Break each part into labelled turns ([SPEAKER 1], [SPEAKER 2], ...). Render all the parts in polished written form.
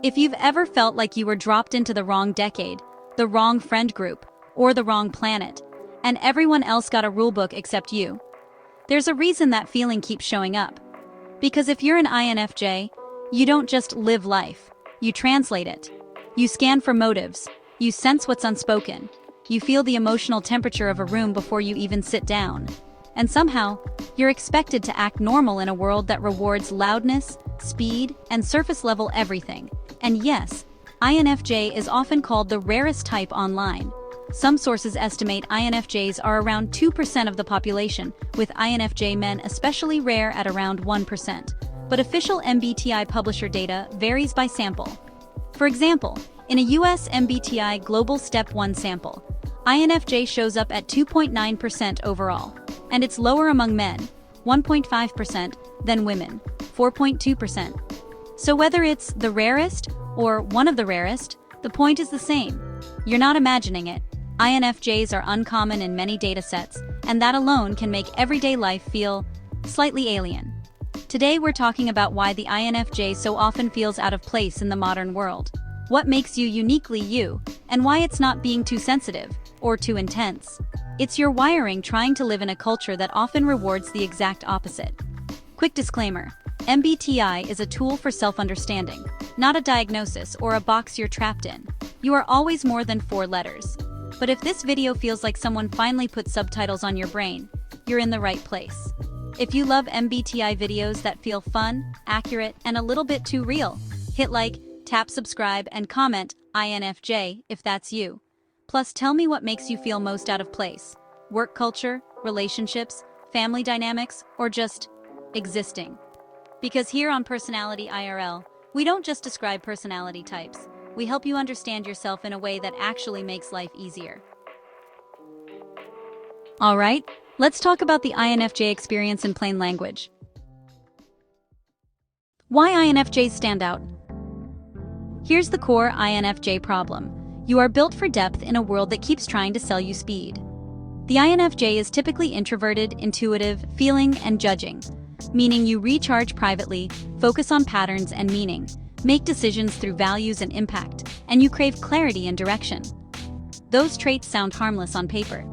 [SPEAKER 1] If you've ever felt like you were dropped into the wrong decade, the wrong friend group, or the wrong planet, and everyone else got a rulebook except you, there's a reason that feeling keeps showing up. Because if you're an INFJ, you don't just live life, you translate it. You scan for motives, you sense what's unspoken, you feel the emotional temperature of a room before you even sit down. And somehow, you're expected to act normal in a world that rewards loudness, speed, and surface-level everything. And yes, INFJ is often called the rarest type online. Some sources estimate INFJs are around 2% of the population, with INFJ men especially rare at around 1%. But official MBTI publisher data varies by sample. For example, in a US MBTI Global Step 1 sample, INFJ shows up at 2.9% overall, and it's lower among men, 1.5%, than women, 4.2%. So whether it's the rarest or one of the rarest, the point is the same. You're not imagining it. INFJs are uncommon in many datasets, and that alone can make everyday life feel slightly alien. Today we're talking about why the INFJ so often feels out of place in the modern world, what makes you uniquely you, and why it's not being too sensitive or too intense. It's your wiring trying to live in a culture that often rewards the exact opposite. Quick disclaimer: MBTI is a tool for self-understanding, not a diagnosis or a box you're trapped in. You are always more than 4 letters. But if this video feels like someone finally put subtitles on your brain, you're in the right place. If you love MBTI videos that feel fun, accurate, and a little bit too real, hit like, tap subscribe, and comment INFJ if that's you. Plus, tell me what makes you feel most out of place: work culture, relationships, family dynamics, or just existing. Because here on Personality IRL, we don't just describe personality types, we help you understand yourself in a way that actually makes life easier. Alright, let's talk about the INFJ experience in plain language. Why INFJs stand out? Here's the core INFJ problem. You are built for depth in a world that keeps trying to sell you speed. The INFJ is typically introverted, intuitive, feeling, and judging, meaning you recharge privately, focus on patterns and meaning, make decisions through values and impact, and you crave clarity and direction. Those traits sound harmless on paper.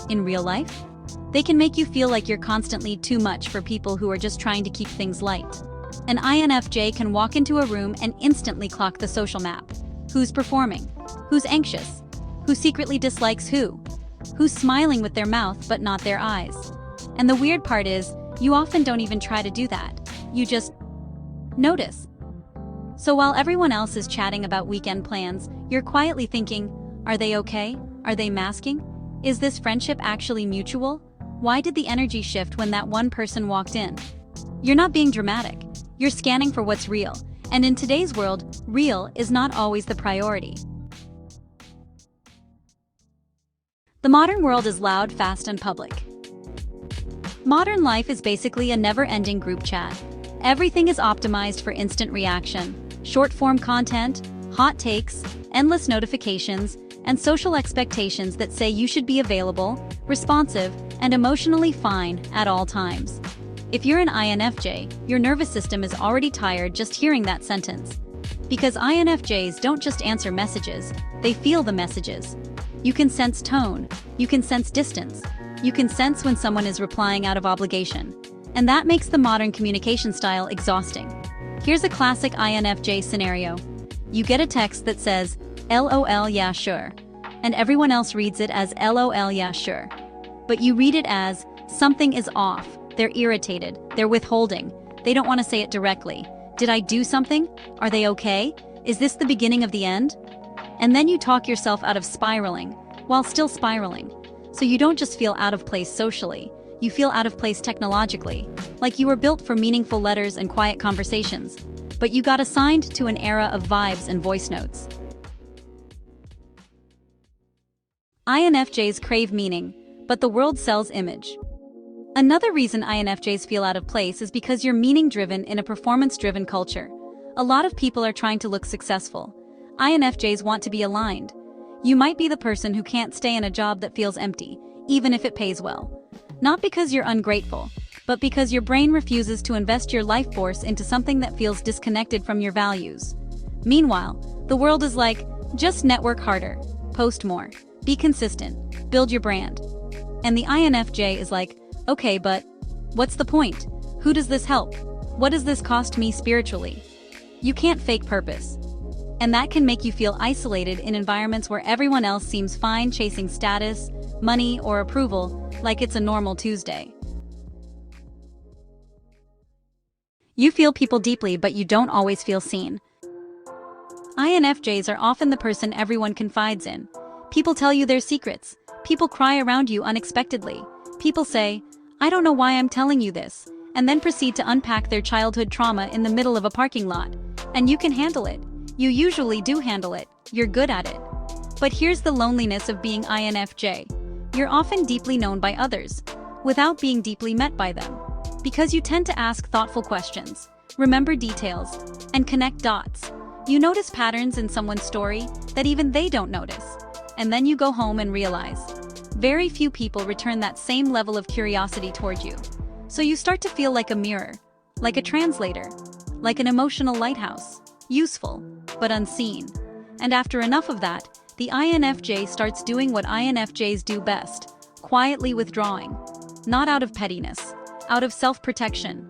[SPEAKER 1] In real life, they can make you feel like you're constantly too much for people who are just trying to keep things light. An INFJ can walk into a room and instantly clock the social map. Who's performing? Who's anxious? Who secretly dislikes who? Who's smiling with their mouth but not their eyes? And the weird part is, you often don't even try to do that. You just notice. So while everyone else is chatting about weekend plans, you're quietly thinking, are they okay? Are they masking? Is this friendship actually mutual? Why did the energy shift when that one person walked in? You're not being dramatic. You're scanning for what's real. And in today's world, real is not always the priority. The modern world is loud, fast, and public. Modern life is basically a never-ending group chat. Everything is optimized for instant reaction, short-form content, hot takes, endless notifications, and social expectations that say you should be available, responsive, and emotionally fine at all times. If you're an INFJ, your nervous system is already tired just hearing that sentence. Because INFJs don't just answer messages, they feel the messages. You can sense tone, you can sense distance, you can sense when someone is replying out of obligation. And that makes the modern communication style exhausting. Here's a classic INFJ scenario. You get a text that says, LOL yeah sure, and everyone else reads it as LOL yeah sure. But you read it as, something is off, they're irritated, they're withholding, they don't want to say it directly. Did I do something? Are they okay? Is this the beginning of the end? And then you talk yourself out of spiraling, while still spiraling. So you don't just feel out of place socially, you feel out of place technologically, like you were built for meaningful letters and quiet conversations, but you got assigned to an era of vibes and voice notes. INFJs crave meaning, but the world sells image. Another reason INFJs feel out of place is because you're meaning-driven in a performance-driven culture. A lot of people are trying to look successful. INFJs want to be aligned. You might be the person who can't stay in a job that feels empty, even if it pays well. Not because you're ungrateful, but because your brain refuses to invest your life force into something that feels disconnected from your values. Meanwhile, the world is like, just network harder, post more, be consistent, build your brand. And the INFJ is like, okay, but what's the point? Who does this help? What does this cost me spiritually? You can't fake purpose. And that can make you feel isolated in environments where everyone else seems fine chasing status, money, or approval, like it's a normal Tuesday. You feel people deeply, but you don't always feel seen. INFJs are often the person everyone confides in. People tell you their secrets. People cry around you unexpectedly. People say, I don't know why I'm telling you this, and then proceed to unpack their childhood trauma in the middle of a parking lot. And you can handle it. You usually do handle it. You're good at it. But here's the loneliness of being INFJ. You're often deeply known by others, without being deeply met by them. Because you tend to ask thoughtful questions, remember details, and connect dots. You notice patterns in someone's story that even they don't notice. And then you go home and realize, very few people return that same level of curiosity toward you. So you start to feel like a mirror, like a translator, like an emotional lighthouse, useful, but unseen. And after enough of that, the INFJ starts doing what INFJs do best, quietly withdrawing. Not out of pettiness, out of self-protection.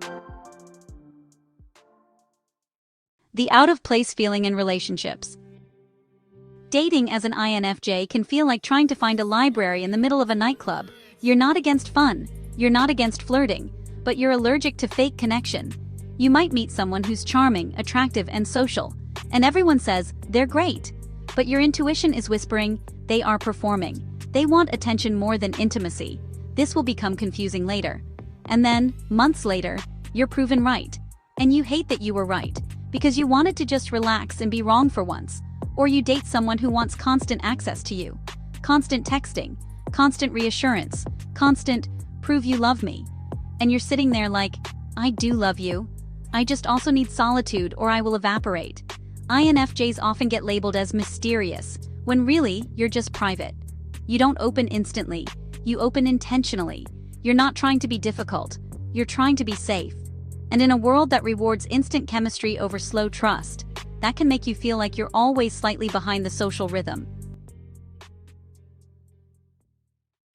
[SPEAKER 1] The out-of-place feeling in relationships. Dating as an INFJ can feel like trying to find a library in the middle of a nightclub. You're not against fun, you're not against flirting, but you're allergic to fake connection. You might meet someone who's charming, attractive, and social, and everyone says they're great. But your intuition is whispering, they are performing. They want attention more than intimacy. This will become confusing later. And then, months later, you're proven right. And you hate that you were right, because you wanted to just relax and be wrong for once. Or you date someone who wants constant access to you. Constant texting, constant reassurance, constant, prove you love me. And you're sitting there like, I do love you. I just also need solitude or I will evaporate. INFJs often get labeled as mysterious, when really, you're just private. You don't open instantly, you open intentionally. You're not trying to be difficult, you're trying to be safe. And in a world that rewards instant chemistry over slow trust, that can make you feel like you're always slightly behind the social rhythm.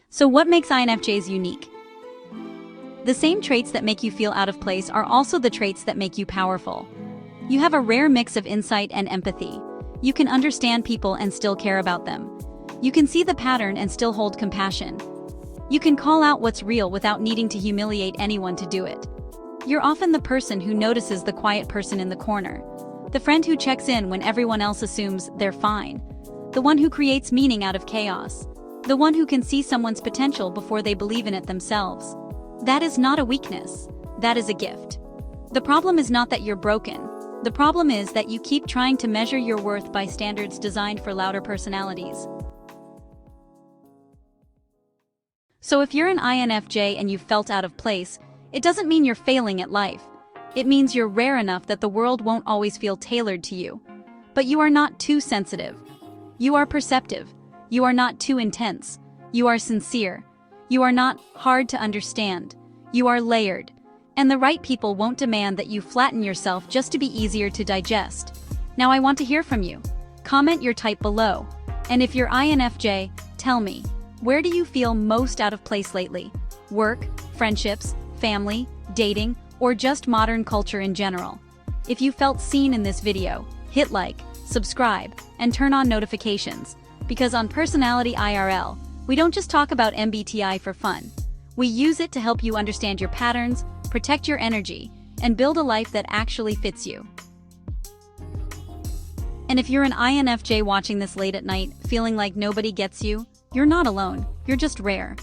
[SPEAKER 1] So what makes INFJs unique? The same traits that make you feel out of place are also the traits that make you powerful. You have a rare mix of insight and empathy. You can understand people and still care about them. You can see the pattern and still hold compassion. You can call out what's real without needing to humiliate anyone to do it. You're often the person who notices the quiet person in the corner. The friend who checks in when everyone else assumes they're fine. The one who creates meaning out of chaos. The one who can see someone's potential before they believe in it themselves. That is not a weakness. That is a gift. The problem is not that you're broken. The problem is that you keep trying to measure your worth by standards designed for louder personalities. So if you're an INFJ and you've felt out of place, it doesn't mean you're failing at life. It means you're rare enough that the world won't always feel tailored to you. But you are not too sensitive. You are perceptive. You are not too intense. You are sincere. You are not hard to understand. You are layered. And the right people won't demand that you flatten yourself just to be easier to digest. Now I want to hear from you. Comment your type below. And if you're INFJ, tell me, where do you feel most out of place lately? Work, friendships, family, dating, or just modern culture in general? If you felt seen in this video, hit like, subscribe, and turn on notifications. Because on Personality IRL, we don't just talk about MBTI for fun. We use it to help you understand your patterns, protect your energy, and build a life that actually fits you. And if you're an INFJ watching this late at night, feeling like nobody gets you, you're not alone, you're just rare.